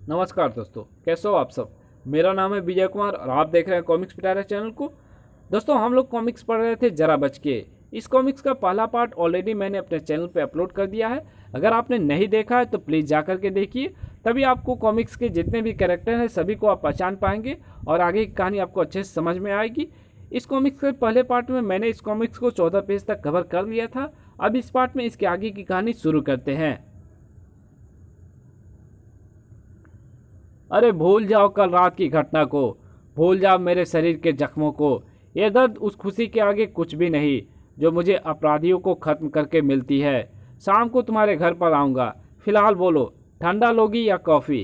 नमस्कार दोस्तों, कैसे हो आप सब। मेरा नाम है विजय कुमार और आप देख रहे हैं कॉमिक्स पिटारा चैनल को। दोस्तों, हम लोग कॉमिक्स पढ़ रहे थे जरा बच के। इस कॉमिक्स का पहला पार्ट ऑलरेडी मैंने अपने चैनल पे अपलोड कर दिया है। अगर आपने नहीं देखा है तो प्लीज़ जा कर के देखिए, तभी आपको कॉमिक्स के जितने भी कैरेक्टर हैं सभी को आप पहचान पाएंगे और आगे की कहानी आपको अच्छे से समझ में आएगी। इस कॉमिक्स के पहले पार्ट में मैंने इस कॉमिक्स को 14 पेज तक कवर कर लिया था। अब इस पार्ट में इसके आगे की कहानी शुरू करते हैं। अरे भूल जाओ कल रात की घटना को, भूल जाओ मेरे शरीर के जख्मों को। ये दर्द उस खुशी के आगे कुछ भी नहीं जो मुझे अपराधियों को खत्म करके मिलती है। शाम को तुम्हारे घर पर आऊँगा। फिलहाल बोलो, ठंडा लोगी या कॉफ़ी।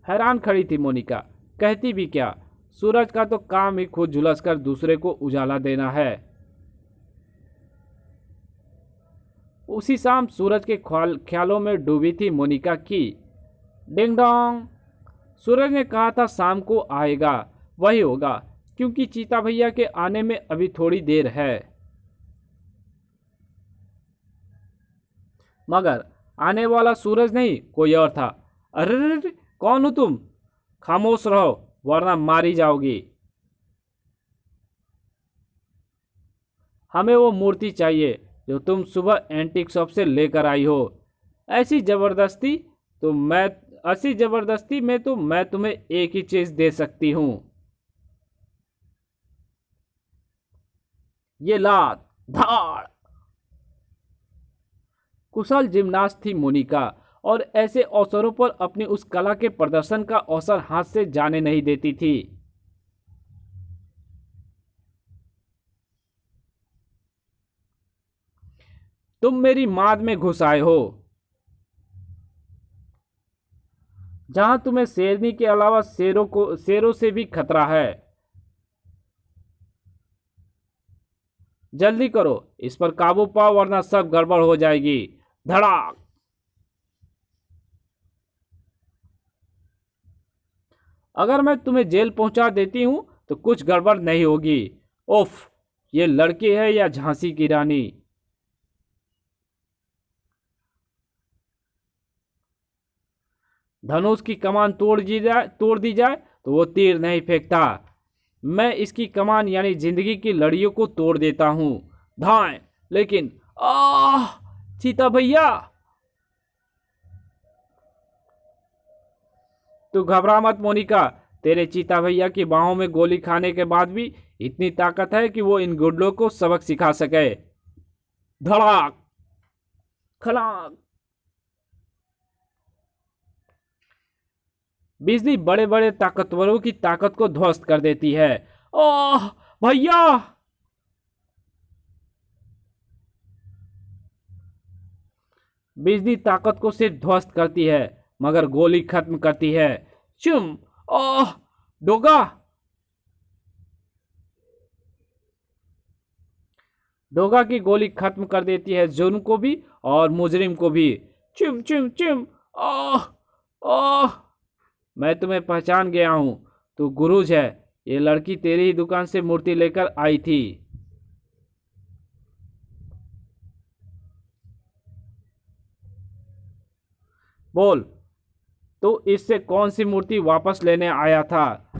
हैरान खड़ी थी मोनिका। कहती भी क्या, सूरज का तो काम ही खुद झुलस कर दूसरे को उजाला देना है। उसी शाम सूरज के ख्यालों में डूबी थी मोनिका की। Ding dong. सूरज ने कहा था शाम को आएगा, वही होगा, क्योंकि चीता भैया के आने में अभी थोड़ी देर है। मगर आने वाला सूरज नहीं, कोई और था। अरे कौन हो तुम? खामोश रहो वरना मारी जाओगी। हमें वो मूर्ति चाहिए जो तुम सुबह एंटीक शॉप से लेकर आई हो। ऐसी जबरदस्ती तो मैं ऐसी जबरदस्ती में तो मैं तुम्हें एक ही चीज दे सकती हूं, ये लात धाड़। कुशल जिम्नास्ट थी मोनिका और ऐसे अवसरों पर अपनी उस कला के प्रदर्शन का अवसर हाथ से जाने नहीं देती थी। तुम मेरी माद में घुस आए हो, जहां तुम्हें शेरनी के अलावा शेरों से भी खतरा है। जल्दी करो, इस पर काबू पाओ वरना सब गड़बड़ हो जाएगी। धड़ाक। अगर मैं तुम्हें जेल पहुंचा देती हूं तो कुछ गड़बड़ नहीं होगी। उफ, ये लड़की है या झांसी की रानी। धनुष की कमान तोड़ दी जाए तो वो तीर नहीं फेंकता। मैं इसकी कमान यानी जिंदगी की लड़ियों को तोड़ देता हूं। धाएं। लेकिन आह, चीता भैया। तू घबरा मत मोनिका, तेरे चीता भैया की बाहों में गोली खाने के बाद भी इतनी ताकत है कि वो इन गुड्डों को सबक सिखा सके। धड़ाक। खलाक। बिजली बड़े बड़े ताकतवरों की ताकत को ध्वस्त कर देती है। ओह भैया। बिजली ताकत को सिर्फ ध्वस्त करती है मगर गोली खत्म करती है। चुम। ओह डोगा। डोगा की गोली खत्म कर देती है जुर्म को भी और मुजरिम को भी। चिम चिम चिम। ओह ओह। मैं तुम्हें पहचान गया हूं, तू गुरुज है। ये लड़की तेरी ही दुकान से मूर्ति लेकर आई थी। बोल, तो इससे कौन सी मूर्ति वापस लेने आया था?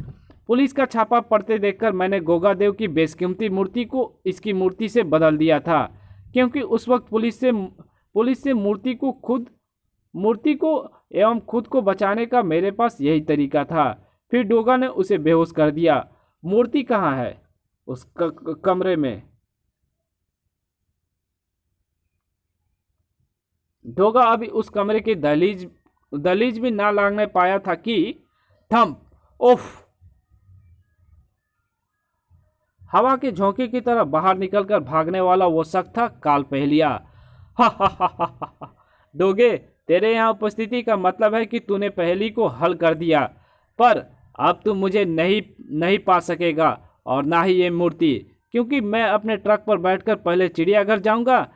पुलिस का छापा पड़ते देखकर मैंने गोगा देव की बेशकीमती मूर्ति को इसकी मूर्ति से बदल दिया था, क्योंकि उस वक्त पुलिस से मूर्ति को एवं खुद को बचाने का मेरे पास यही तरीका था। फिर डोगा ने उसे बेहोश कर दिया। मूर्ति कहाँ है? उस कमरे में। डोगा अभी उस कमरे की दहलीज भी ना लागने पाया था कि थम। उफ। हवा के झोंके की तरह बाहर निकलकर भागने वाला वो शख्स था काल पहलिया। हा हा हा हा हा। डोगे, तेरे यहाँ उपस्थिति का मतलब है कि तूने पहेली को हल कर दिया, पर अब तू मुझे नहीं पा सकेगा और ना ही ये मूर्ति, क्योंकि मैं अपने ट्रक पर बैठकर पहले चिड़ियाघर जाऊंगा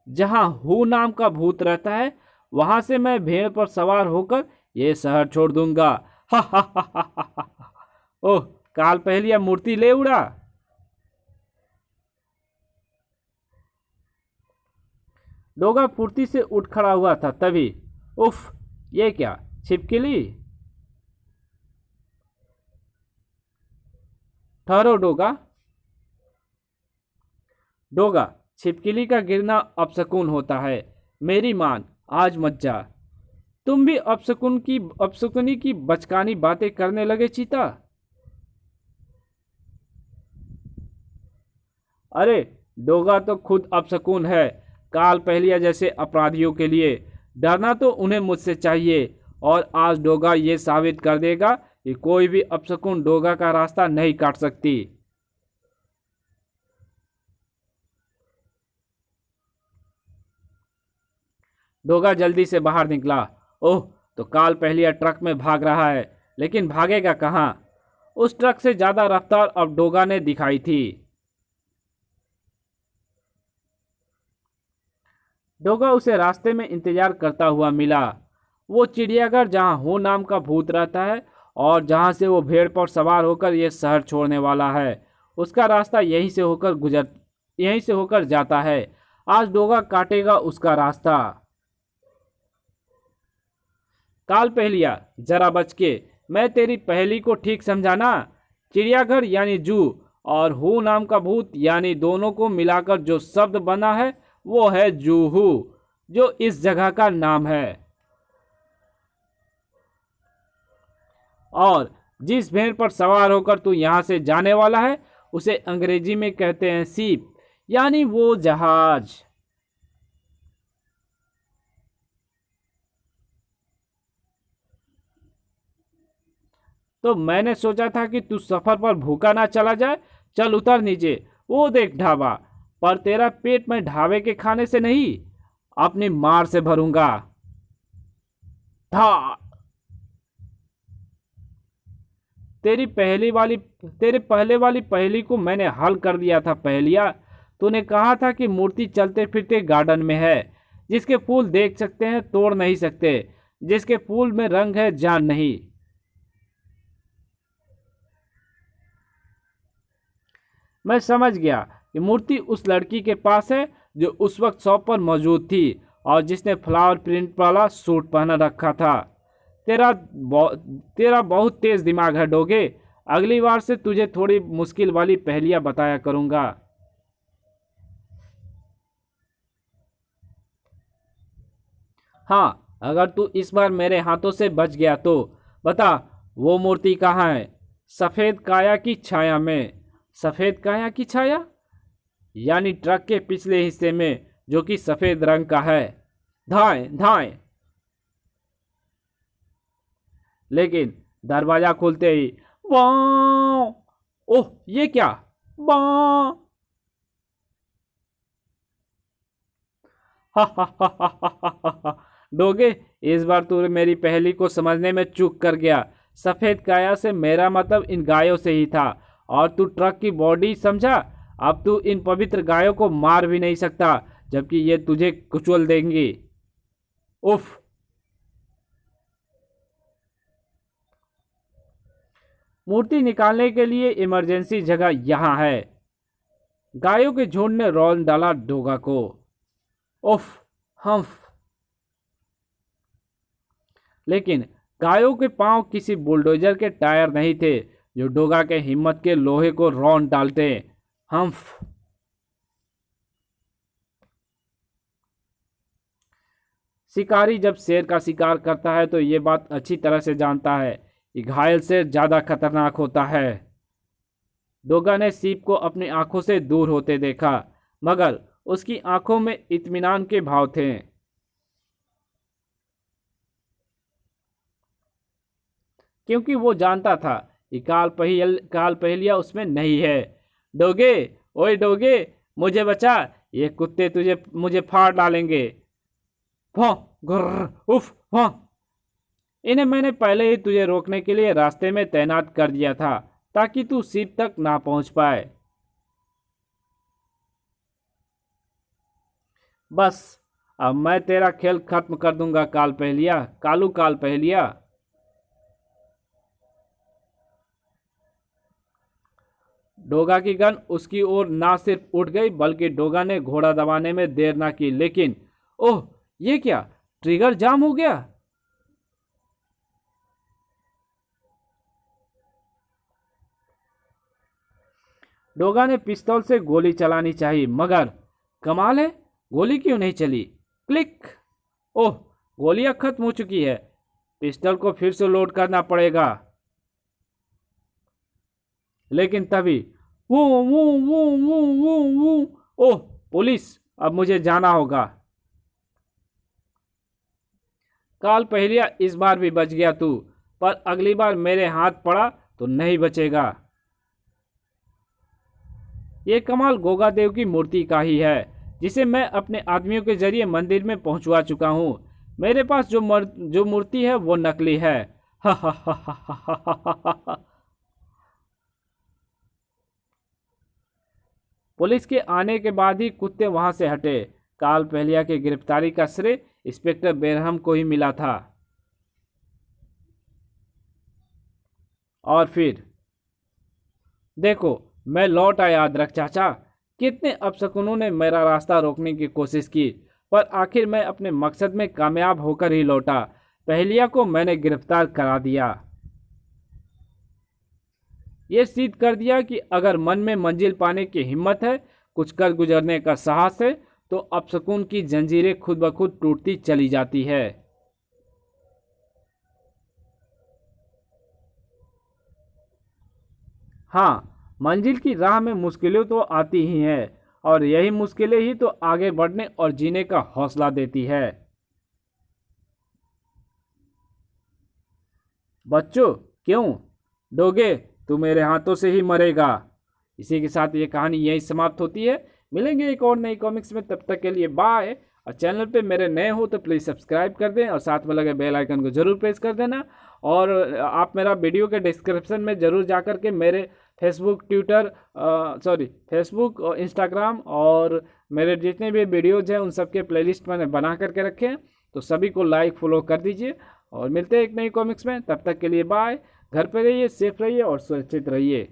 जहां हु नाम का भूत रहता है। वहां से मैं भेड़ पर सवार होकर ये शहर छोड़ दूंगा। हा हा हा हा हा। ओह, काल पहलिया मूर्ति ले उड़ा। डोगा फुर्ती से उठ खड़ा हुआ था, तभी उफ, ये क्या, छिपकली? ठहरो डोगा। डोगा, छिपकली का गिरना अपशकुन होता है। मेरी मान, आज मत जा। तुम भी अपशकुनी की बचकानी बातें करने लगे चीता। अरे, डोगा तो खुद अपशकुन है। काल पहलिया जैसे अपराधियों के लिए डरना तो उन्हें मुझसे चाहिए, और आज डोगा ये साबित कर देगा कि कोई भी अपशकुन डोगा का रास्ता नहीं काट सकती। डोगा जल्दी से बाहर निकला। ओह, तो काल पहलिया ट्रक में भाग रहा है, लेकिन भागेगा कहाँ? उस ट्रक से ज्यादा रफ्तार अब डोगा ने दिखाई थी। डोगा उसे रास्ते में इंतजार करता हुआ मिला। वो चिड़ियाघर जहाँ हो नाम का भूत रहता है, और जहाँ से वो भेड़ पर सवार होकर यह शहर छोड़ने वाला है, उसका रास्ता यहीं से होकर जाता है। आज डोगा काटेगा उसका रास्ता। काल पहलिया, जरा बच के, मैं तेरी पहेली को ठीक समझाना। चिड़ियाघर यानी जू, और हु नाम का भूत यानी दोनों को मिलाकर जो शब्द बना है वो है जूहू, जो इस जगह का नाम है। और जिस भेड़ पर सवार होकर तू यहां से जाने वाला है, उसे अंग्रेजी में कहते हैं सीप, यानी वो जहाज। तो मैंने सोचा था कि तू सफर पर भूखा ना चला जाए। चल उतर नीचे, वो देख ढाबा। पर तेरा पेट मैं ढाबे के खाने से नहीं, अपनी मार से भरूंगा। धा तेरे पहले वाली पहेली को मैंने हल कर दिया था पहेलिया। तूने कहा था कि मूर्ति चलते फिरते गार्डन में है, जिसके फूल देख सकते हैं तोड़ नहीं सकते, जिसके फूल में रंग है जान नहीं। मैं समझ गया कि मूर्ति उस लड़की के पास है जो उस वक्त शॉप पर मौजूद थी, और जिसने फ्लावर प्रिंट वाला सूट पहना रखा था। तेरा बहुत तेज दिमाग है डोगे। अगली बार से तुझे थोड़ी मुश्किल वाली पहेलियां बताया करूंगा। हाँ, अगर तू इस बार मेरे हाथों से बच गया तो बता, वो मूर्ति कहाँ है? सफेद काया की छाया में। सफेद काया की छाया यानी ट्रक के पिछले हिस्से में, जो कि सफेद रंग का है। धाएं धाएं। लेकिन दरवाजा खुलते ही वाह! ओह, ये क्या? वाह! हा हा हा हा हा हा हा। डोगे, इस बार तू मेरी पहेली को समझने में चूक कर गया। सफेद काया से मेरा मतलब इन गायों से ही था, और तू ट्रक की बॉडी समझा। अब तू इन पवित्र गायों को मार भी नहीं सकता, जबकि ये तुझे कुचल देंगी। उफ। मूर्ति निकालने के लिए इमरजेंसी जगह यहाँ है। गायों के झुंड ने रौन डाला डोगा को। उफ। हम्फ। लेकिन गायों के पांव किसी बुलडोजर के टायर नहीं थे, जो डोगा के हिम्मत के लोहे को रौन डालते। हम्फ। शिकारी जब शेर का शिकार करता है तो ये बात अच्छी तरह से जानता है कि घायल शेर ज्यादा खतरनाक होता है। डोगा ने सीप को अपनी आंखों से दूर होते देखा, मगर उसकी आंखों में इत्मीनान के भाव थे। क्योंकि वो जानता था कि काल पहलिया उसमें नहीं है। डोगे, ओए डोगे, मुझे बचा, ये कुत्ते मुझे फाड़ डालेंगे। भौं, गुर्र, उफ, भौं। इन्हें मैंने पहले ही तुझे रोकने के लिए रास्ते में तैनात कर दिया था, ताकि तू सीप तक ना पहुंच पाए। बस, अब मैं तेरा खेल खत्म कर दूंगा काल पहलिया। डोगा की गन उसकी ओर ना सिर्फ उठ गई, बल्कि डोगा ने घोड़ा दबाने में देर ना की। लेकिन ओह, ये क्या, ट्रिगर जाम हो गया। डोगा ने पिस्तौल से गोली चलानी चाहिए, मगर कमाल है, गोली क्यों नहीं चली। क्लिक। ओह, गोलियां खत्म हो चुकी है। पिस्टल को फिर से लोड करना पड़ेगा। लेकिन तभी वो वो वो वो वो वो ओह पुलिस, अब मुझे जाना होगा। काल पहलिया, इस बार भी बच गया तू, पर अगली बार मेरे हाथ पड़ा तो नहीं बचेगा। ये कमाल गोगा देव की मूर्ति का ही है, जिसे मैं अपने आदमियों के जरिए मंदिर में पहुंचवा चुका हूं। मेरे पास जो मूर्ति है वो नकली है। हा हा हा हा हा हा हा हा। पुलिस के आने के बाद ही कुत्ते वहां से हटे। काल पहलिया की गिरफ्तारी का श्रेय इंस्पेक्टर बेरहम को ही मिला था। और फिर देखो, मैं लौट आया अदरक चाचा। कितने अपशकुनों ने मेरा रास्ता रोकने की कोशिश की, पर आखिर मैं अपने मकसद में कामयाब होकर ही लौटा। पहलिया को मैंने गिरफ्तार करा दिया। ये सिद्ध कर दिया कि अगर मन में मंजिल पाने की हिम्मत है, कुछ कर गुजरने का साहस है, तो अपशकुन की जंजीरें खुद ब खुद टूटती चली जाती है। हाँ, मंजिल की राह में मुश्किलें तो आती ही हैं, और यही मुश्किलें ही तो आगे बढ़ने और जीने का हौसला देती है। बच्चों, क्यों? डोगे, तू मेरे हाथों से ही मरेगा। इसी के साथ ये कहानी यही समाप्त होती है। मिलेंगे एक और नई कॉमिक्स में, तब तक के लिए बाय। और चैनल पे मेरे नए हो तो प्लीज़ सब्सक्राइब कर दें और साथ में लगे बेल आइकन को जरूर प्रेस कर देना। और आप मेरा वीडियो के डिस्क्रिप्शन में ज़रूर जा कर के मेरे फेसबुक और इंस्टाग्राम और मेरे जितने भी वीडियोज़ हैं उन सब के प्लेलिस्ट मैंने बना करके रखे हैं, तो सभी को लाइक फॉलो कर दीजिए। और मिलते हैं एक नई कॉमिक्स में, तब तक के लिए बाय। घर पे रहिए, सेफ रहिए और सुरक्षित रहिए।